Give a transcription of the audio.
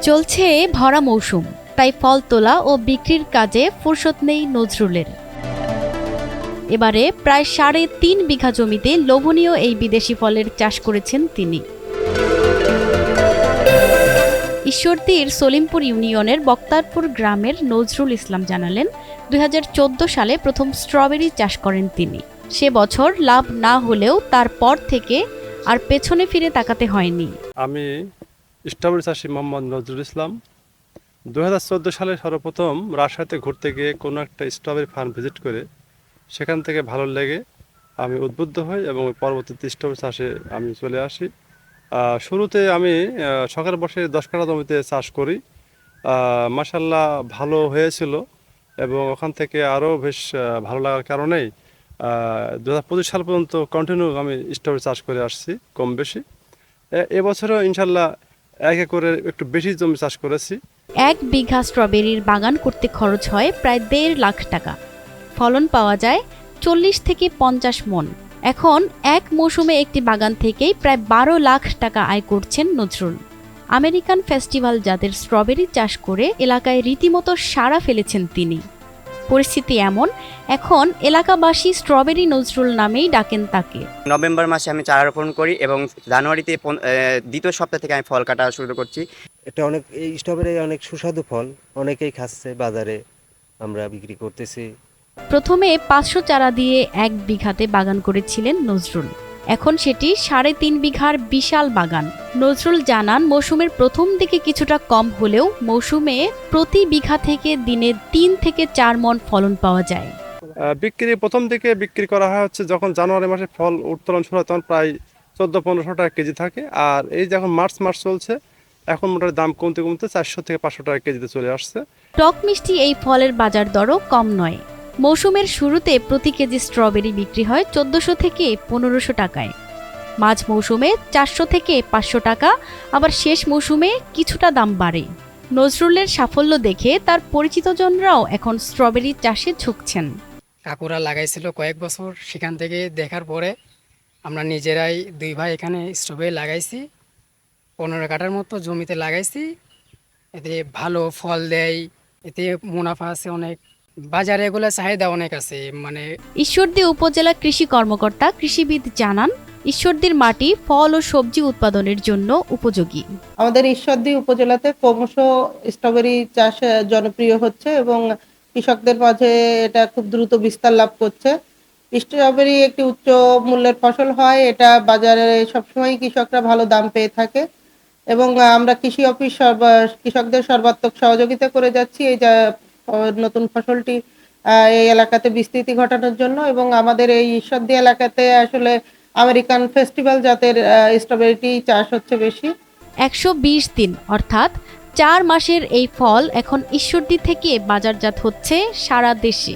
চলছে ভরা মৌসুম, তাই ফল তোলা ও বিক্রির কাজে ফুরসত নেই নজরুলের। এবারে প্রায় ৩.৫ বিঘা জমিতে লোভনীয় এই বিদেশি ফলের চাষ করেছেন তিনি। ঈশ্বরদীর সলিমপুর ইউনিয়নের বক্তারপুর গ্রামের নজরুল ইসলাম জানালেন, ২০১৪ সালে প্রথম স্ট্রবেরি চাষ করেন তিনি। সে বছর লাভ না হলেও তারপর থেকে আর পেছনে ফিরে তাকাতে হয়নি। আমি স্ট্রবেরি চাষি মোহাম্মদ নজরুল ইসলাম। ২০১৪ সালে সর্বপ্রথম রাজশাহীতে ঘুরতে গিয়ে কোনো একটা স্ট্রবেরি ফার্ম ভিজিট করে সেখান থেকে ভালো লেগে আমি উদ্বুদ্ধ হই এবং পরবর্তীতে স্ট্রবেরি চাষে আমি চলে আসি। শুরুতে আমি শখের বসে ১০ কাঠা জমিতে চাষ করি। মাশাআল্লাহ ভালো হয়েছিল এবং ওখান থেকে আরও বেশ ভালো লাগার কারণেই ২০২৫ সাল পর্যন্ত কন্টিনিউ আমি স্ট্রবেরি চাষ করে আসছি কম বেশি। এবছরও ইনশাল্লাহ এক একরে একটু বেশি জমি চাষ করেছি। ১ বিঘা স্ট্রবেরির বাগান করতে খরচ হয় প্রায় ১.৫ লাখ টাকা। ফলন পাওয়া যায় ৪০ থেকে ৫০ মণ। এখন এক মৌসুমে একটি বাগান থেকেই প্রায় ১২ লাখ টাকা আয় করছেন নজরুল। আমেরিকান ফেস্টিভ্যাল জাতের স্ট্রবেরি চাষ করে এলাকায় রীতিমতো সাড়া ফেলেছেন তিনি। পরিস্থিতি এমন, এখন এলাকাবাসী স্ট্রবেরি নজরুল নামেই ডাকেন তাকে। নভেম্বর মাসে আমি চারা রোপণ করি এবং জানুয়ারিতে দ্বিতীয় সপ্তাহ থেকে আমি ফল কাটা শুরু করছি। এটা অনেক, এই স্ট্রবেরি অনেক সুস্বাদু ফল, অনেকেই খাচ্ছে, বাজারে আমরা বিক্রি করতেছি। প্রথমে ৫০০ চারা দিয়ে ১ বিঘাতে বাগান করেছিলেন নজরুল। এখন সেটি ৩.৫ বিঘার বিশাল বাগান। নজরুল জানান, মৌসুমের প্রথম দিকে কিছুটা কম হলেও মৌসুমে প্রতি বিঘা থেকে দিনে ৩ থেকে ৪ মণ ফলন পাওয়া যায়। প্রথম দিকে বিক্রি করা হয় হচ্ছে যখন জানুয়ারি মাসে ফল উত্তোলন শুরু হয় তখন প্রায় ১৪-১৫০০ টাকা কেজি থাকে। আর এই যখন মার্চ মাস চলছে এখন মোটামুটি দাম কমতে কমতে ৪০০ থেকে ৫০০ টাকা কেজিতে চলে আসছে। টক মিষ্টি এই ফলের বাজার দরও কম নয়। মৌসুমের শুরুতে প্রতি কেজি স্ট্রবেরি বিক্রি হয় ১৪০০ থেকে ১৫০০ টাকায়, মাঝ মৌসুমে ৪০০ থেকে ৫০০ টাকা, আবার শেষ মৌসুমে কিছুটা দাম বাড়ে। নজরুলের সাফল্য দেখে তার পরিচিতজনরাও এখন স্ট্রবেরি চাষে ঝুঁকছেন। কাকুরা লাগাইছিল কয়েক বছর, সেখান থেকে দেখার পরে আমরা নিজেরাই ২ ভাই এখানে স্ট্রবেরি লাগাইছি। ১৫ কাঠার মতো জমিতে লাগাইছি। এতে ভালো ফল দেয়, এতে মুনাফা আছে অনেক, বাজারে এগুলো চাহিদা অনেক আছে। ঈশ্বরদী উপজেলা কৃষি কর্মকর্তা কৃষিবিদ জানান, ঈশ্বরদীর মাটি ফল ও সবজি উৎপাদনের জন্য উপযোগী। আমাদের ঈশ্বরদী উপজেলাতে ক্রমশ স্ট্রবেরি চাষ জনপ্রিয় হচ্ছে এবং কৃষকদের মাঝে এটা খুব দ্রুত বিস্তার লাভ করছে। স্ট্রবেরি একটি উচ্চ মূল্যের ফসল হয়, এটা বাজারে সবসময় কৃষকরা ভালো দাম পেয়ে থাকে এবং আমরা কৃষি অফিস কৃষকদের সর্বাত্মক সহযোগিতা করে যাচ্ছি এই নতুন ফসলটি এই এলাকাতে বিস্তৃতি ঘটানোর জন্য। এবং আমাদের এই ঈশ্বরদী এলাকাতে আসলে আমেরিকান ফেস্টিভ্যাল জাতের স্ট্রবেরিটি চাষ হচ্ছে বেশি। ১২০ দিন অর্থাৎ ৪ মাসের এই ফল এখন ঈশ্বরদী থেকে বাজারজাত হচ্ছে সারা দেশে।